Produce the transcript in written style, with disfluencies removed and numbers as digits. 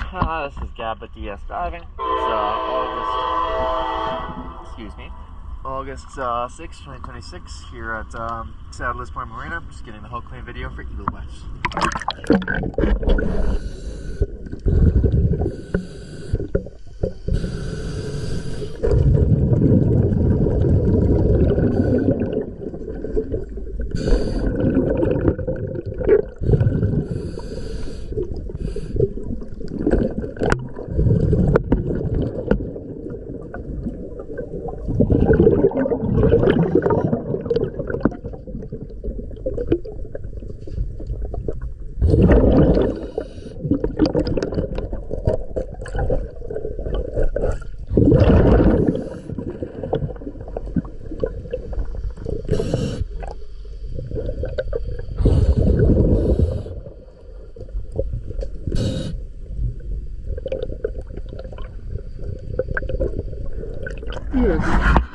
This is Gab at DS Diving. It's August 6, 2026 here at Edelweiss Marina. I'm just getting the hull clean video for Edelweiss. Yes.